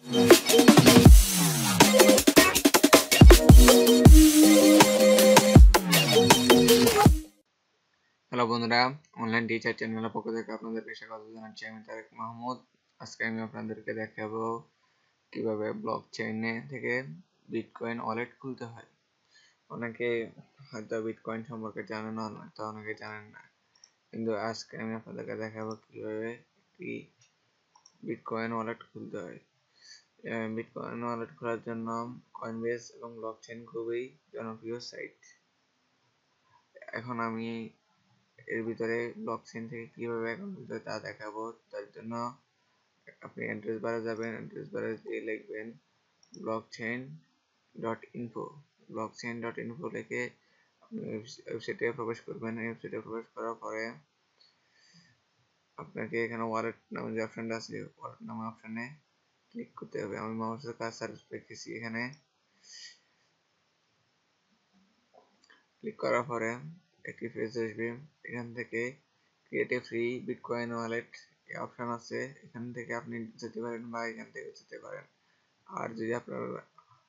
Hello বন্ধুরা, online teacher চ্যানেলের পক্ষ থেকে আপনাদেরকে স্বাগত জানাচ্ছি। আমি তারেক মাহমুদ। আজকে আমি আপনাদেরকে দেখাবো কিভাবে ব্লকচেইনে থেকে বিটকয়েন ওয়ালেট খুলতে হয়। অনেকে হয়তো বিটকয়েন সম্পর্কে জানেন, হয়তো অনেকে জানেন না, কিন্তু আজকে আমি আপনাদেরকে দেখাবো কিভাবে একটি বিটকয়েন ওয়ালেট খুলতে হয়। বিটকয়েন ওয়ালেট খোলার জন্য কয়েনবেস এবং ব্লকচেইন খুবই জনপ্রিয় সাইট। এখন আমি এর ভিতরে ব্লকচেইন থেকে কিভাবে অ্যাকাউন্ট খুলতে তা দেখাবো। তার জন্য আপনি অ্যাড্রেস বারে যাবেন, অ্যাড্রেস বারে দিয়ে লিখবেন blockchain.info। blockchain.info লিখে আপনি ওয়েবসাইটে প্রবেশ করবেন। ওয়েবসাইটে প্রবেশ করার পরে আপনাকে এখানে ওয়ালেট নামে যে অপশনটা আছে, ওয়ালেট নামে অপশনে ক্লিক করতে হবে। আমি মাউসের কার্সার রেখেছি এখানে। ক্লিক করার পরে একটি পেজ আসবে। এখান থেকে create a free bitcoin wallet এই অপশন আছে, এখান থেকে আপনি যেতে পারেন বা এখান থেকে যেতে পারেন। আর যদি আপনার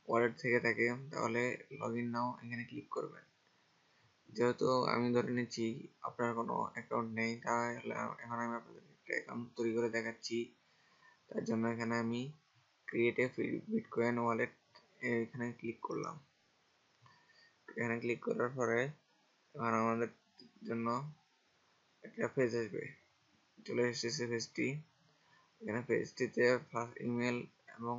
ওয়ালেট থেকে থাকে তাহলে লগ ইন নাও এখানে ক্লিক করবেন। যেহেতু আমি ধরে নিচ্ছি আপনার কোনো অ্যাকাউন্ট নেই, তাহলে এখন আমি আপনাদের একটা অ্যাকাউন্ট তৈরি করে দেখাচ্ছি। তার জন্য এখানে আমি create a free bitcoin wallet এখানে ক্লিক করলাম। এখানে ক্লিক করার পরে এখন আমাদের জন্য একটা পেজ আসবে। চলে এসেছে পেজটি। এখানে পেজটিতে ফার্স্ট ইমেল এবং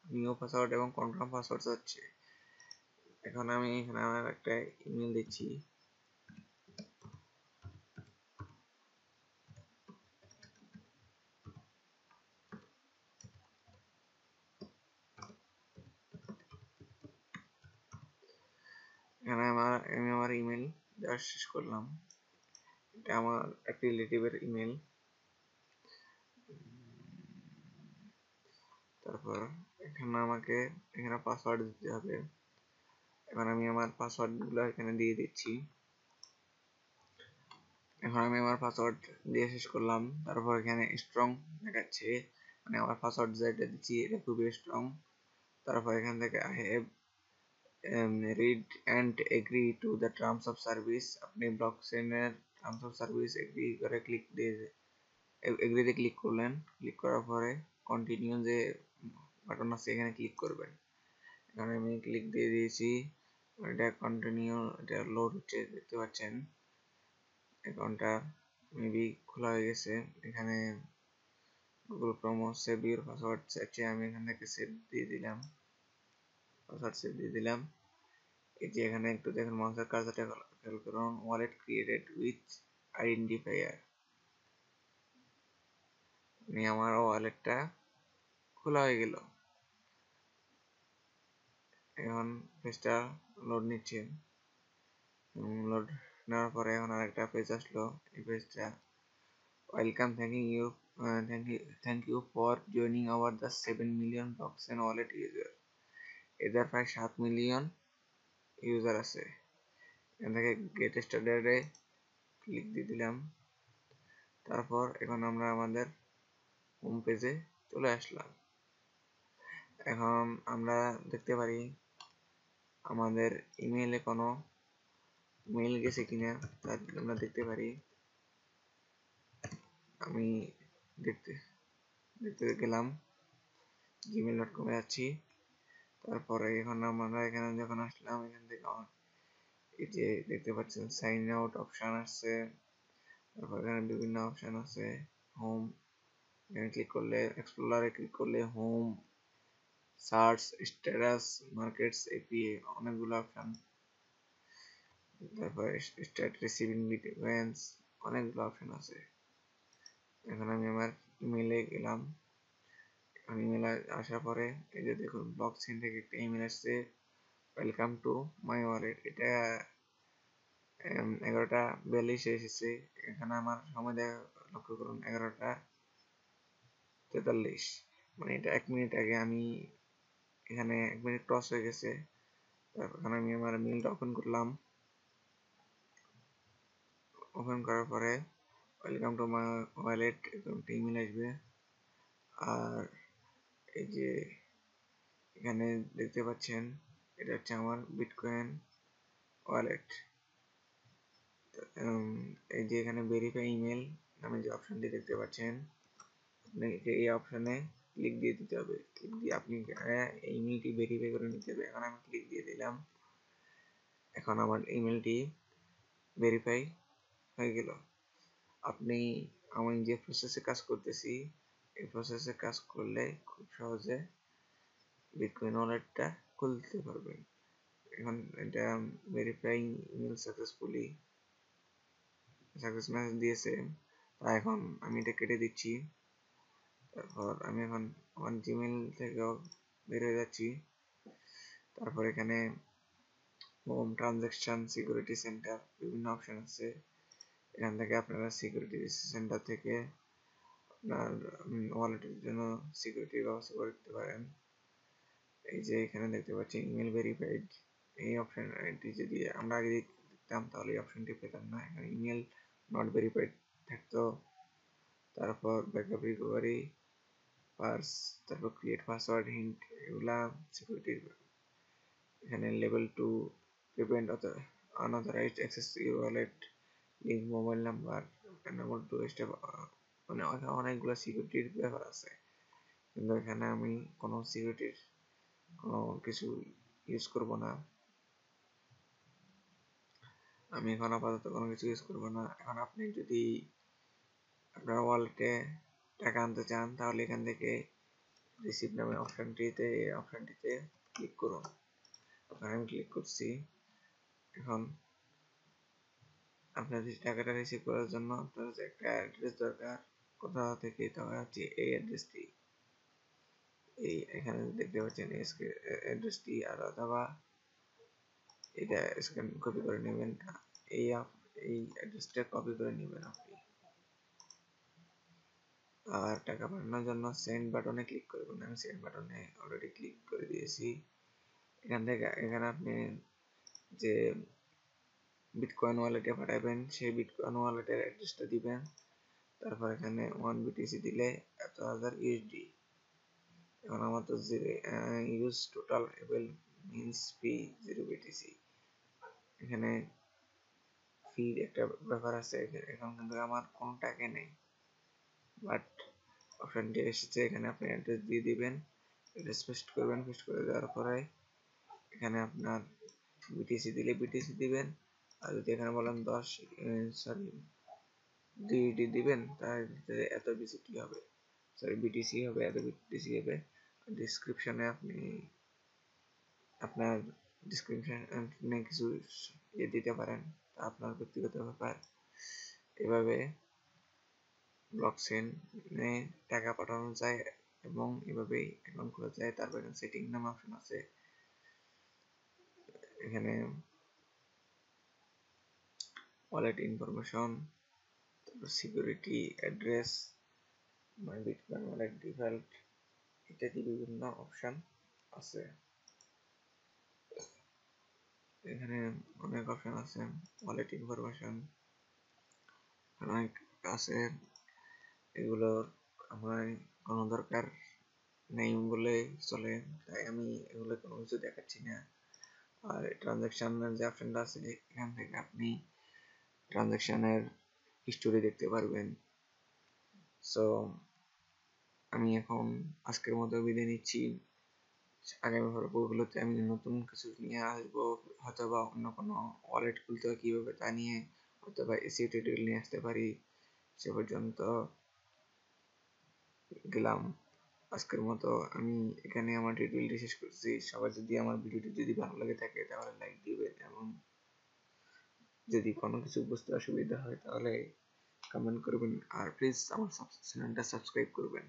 নিউ পাসওয়ার্ড এবং কনফার্ম পাসওয়ার্ড আছে। এখন আমি এখানে আমার একটা ইমেল দিচ্ছি। এখানে আমি আমার ইমেল দেওয়া শেষ করলাম। এটা আমার এক রিলেটিভের ইমেল। তারপর এখানে আমাকে এখানে পাসওয়ার্ড দিতে হবে। এখন আমি আমার পাসওয়ার্ডগুলো এখানে দিয়ে দিচ্ছি। এখন আমি আমার পাসওয়ার্ড দিয়ে শেষ করলাম। তারপর এখানে স্ট্রং দেখাচ্ছে, মানে আমার পাসওয়ার্ড যেটা দিচ্ছি এটা খুবই স্ট্রং। তারপর এখান থেকে I have read and agree to the terms of service. আপনি ব্লকচেইনের টার্মস অফ সার্ভিস এগ্রি করে এগ্রিতে ক্লিক করলেন। ক্লিক করার পরে কন্টিনিউ যে বাটন আছে এখানে ক্লিক করবেন। এখানে আমি ক্লিক দিয়ে দিয়েছি। এটা কন্টিনিউ, এটা লোড হচ্ছে, দেখতে পাচ্ছেন অ্যাকাউন্টটা মেবি খোলা হয়ে গেছে। এখানে Google Chrome save your password চাইছে, আমি এখান থেকে সেভ দিয়ে দিলাম, পাসওয়ার্ড সেভ দিয়ে দিলাম। এই যে এখানে একটু দেখুন মাউসের কার্সারটা খেয়াল করুন, ওয়ালেট ক্রিয়েটেড উইথ আইডেন্টিফায়ার। আমার ওয়ালেটটা খোলা হয়ে গেল। এখন পেজটা লোড নিচ্ছে। লোড নেওয়ার পরে এখন আরেকটা পেজ আসলো। এই পেজটা welcome, thank you for joining our the 7 million blockchain wallet user. এদের প্রায় 7 মিলিয়ন ইউজার আছে। এখান থেকে গেট স্টার্টেডে ক্লিক দিয়ে দিলাম। তারপর এখন আমরা আমাদের হোম পেজে চলে আসলাম। এখন আমরা দেখতে পারি আমাদের ইমেইলে কোনো মেইল গেছে কিনা তা আমরা দেখতে পারি। আমি দেখতে গেলাম, gmail.com এ যাচ্ছি। তারপরে এখন আমরা এখানে যখন আসলাম, এখান থেকে এই যে দেখতে পাচ্ছেন সাইন আউট অপশন আছে। তারপর এখানে বিভিন্ন অপশন আছে। হোম, এখানে ক্লিক করলে এক্সপ্লোরারে ক্লিক করলে home, search, status, markets, APA, অনেকগুলো অপশন। তারপর স্টার্ট রিসিভিং বিটকয়েন্স, অনেকগুলো অপশন আছে। এখন আমি আমার ইমেইলে গেলাম। ইমেল আসার পরে এই যে দেখুন ব্লকচেইন থেকে একটা ইমেল আসছে, ওয়েলকাম টু মাই ওয়ালেট। এটা 11:42 এসেছে। এখানে আমার সময় লক্ষ্য করুন 11:43, মানে এটা 1 মিনিট আগে। আমি এখানে 1 মিনিট ক্রস হয়ে গেছে। তারপর আমি আমার মেইলটা ওপেন করলাম। ওপেন করার পরে ওয়েলকাম টু মাই ওয়ালেট এরকম একটা ইমেল আসবে। আর এই যে এখানে দেখতে পাচ্ছেন এটা হচ্ছে আমার বিটকয়েন ওয়ালেট। এই যে এখানে ভেরিফাই ইমেল নামে যে অপশনটি দেখতে পাচ্ছেন, আপনাকে এই অপশনে ক্লিক দিয়ে দিতে হবে। ক্লিক দিয়ে আপনি এই ইমেলটি ভেরিফাই করে নিতে হবে। এখন আমি ক্লিক দিয়ে দিলাম। এখন আমার ইমেলটি ভেরিফাই হয়ে গেল। আপনি আমি যে প্রসেসে কাজ করতেছি এই প্রসেসে কাজ করলে খুব সহজে বিটকয়েন ওয়ালেটটা খুলতে পারবেন। এখন এটা verifying email successfully success message দিয়েছে। তাই এখন আমি এটা কেটে দিচ্ছি। তারপর আমি এখন আমার জিমেল থেকেও বের হয়ে যাচ্ছি। তারপর এখানে হোম, ট্রানজ্যাকশন, সিকিউরিটি সেন্টার বিভিন্ন অপশন আছে। এখান থেকে আপনারা সিকিউরিটি সেন্টার থেকে আপনার ওয়ালেটের জন্য সিকিউরিটির ব্যবস্থা করতে পারেন। এই যে এখানে দেখতে পাচ্ছি ইমেল ভেরিফাইড, এই অপশনটি যদি আমরা আগে দেখতাম তাহলে এই অপশনটি পেতাম না। এখানে ইমেল নট ভেরিফাইড থাকতো। তারপর ব্যাকআপ রিকভারি, পার্স, তারপর ক্রিয়েট পাসওয়ার্ড হিন্ট, এগুলা সিকিউরিটির। এখানে level 2 prevent unauthorised access to your wallet, link mobile number, enable two step, মানে অনেকগুলো সিকিউরিটির ব্যাপার আছে। কিন্তু এখানে আমি কোনো সিকিউরিটির কোনো কিছু ইউজ করব না। আমি এখন আপাতত কোনো কিছু ইউজ করব না। এখন আপনি যদি আপনার ওয়ালেটে টাকা আনতে চান তাহলে এখান থেকে রিসিভ নামে অপশনটিতে ক্লিক করুন। আমি ক্লিক করছি। এখন আপনার টাকাটা রিসিভ করার জন্য আপনার একটা অ্যাড্রেস দরকার। কোথা থেকে, তাহলে হচ্ছে এই অ্যাড্রেসটি, এই এখানে দেখতে পাচ্ছেন অ্যাড্রেসটি, আর অথবা এটা স্ক্যান কপি করে নেবেন। এই অ্যাড্রেসটা কপি করে নেবেন আপনি। আর টাকা পাঠানোর জন্য সেন্ড বাটনে ক্লিক করবেন। আমি সেন্ড বাটনে অলরেডি ক্লিক করে দিয়েছি। এখানে আপনি যে বিটকয়েন ওয়ালেটে পাঠাবেন সেই বিটকয়েন ওয়ালেটের অ্যাড্রেসটা দিবেন। তারপর এখানে 1 BTC দিলে এত হাজার ইউএসডি। এখন আমার তো ইউজ টোটাল এবেল মিনস ফি 0 BTC। এখানে ফির একটা ব্যাপার আছে। এখন কিন্তু আমার কোনো টাকা নেই, বাট অপশনটি এসেছে। এখানে আপনি অ্যাড্রেস দিয়ে দিবেন, অ্যাড্রেস পেস্ট করবেন। পেস্ট করে দেওয়ার পরে এখানে আপনার বিটিসি দিলে বিটিসি দিবেন। আর যদি এখানে বলেন 10 ডিডি দিবেন তাহলে এত বিসিটি হবে, বিটিসি হবে, এত বিটিসি হবে। ডিসক্রিপশনে আপনি আপনার ডিসক্রিপশনে কিছু দিতে পারেন, তা আপনার ব্যক্তিগত ব্যাপার। এভাবে ব্লকচেনে টাকা পাঠানো যায় এবং এভাবেই অ্যাকাউন্ট খোলা যায়। তারপর এখানে সেটিং নামে অপশন আছে। এখানে ওয়ালেট ইনফরমেশন, তারপর সিকিউরিটি, অ্যাড্রেস, মাই বিটকয়েন ওয়ালেট ডিফল্ট ইত্যাদি বিভিন্ন অপশন আছে। এখানে অনেক অপশন আছে। ওয়ালেট ইনফরমেশন অনেক আছে, এগুলোর আমার কোনো দরকার নেই বলে চলে, তাই আমি এগুলো কোনো কিছু দেখাচ্ছি না। আর ট্রানজ্যাকশনের যে অপশনটা আছে এখান থেকে আপনি ট্রানজ্যাকশনের হিস্টোরি দেখতে পারবেন। সো আমি এখন আজকের মতো বিদায় নিচ্ছি। আগামী পর্বগুলোতে আমি নতুন কিছু নিয়ে আসবো, হয়তোবা অন্য কোনো ওয়ালেট খুলতে হয় কীভাবে তা নিয়ে, হয়তোবা এসি টিউটোরিয়াল নিয়ে আসতে পারি। সে পর্যন্ত গেলাম। আজকের মতো আমি এখানে আমার টিউটোরিয়ালটি শেষ করছি। সবাই যদি আমার ভিডিওটি যদি ভালো লাগে থাকে তাহলে লাইক দিবেন, এবং যদি কোনো কিছু বুঝতে অসুবিধা হয় তাহলে কমেন্ট করবেন। আর প্লিজ আমার চ্যানেলটা সাবস্ক্রাইব করবেন।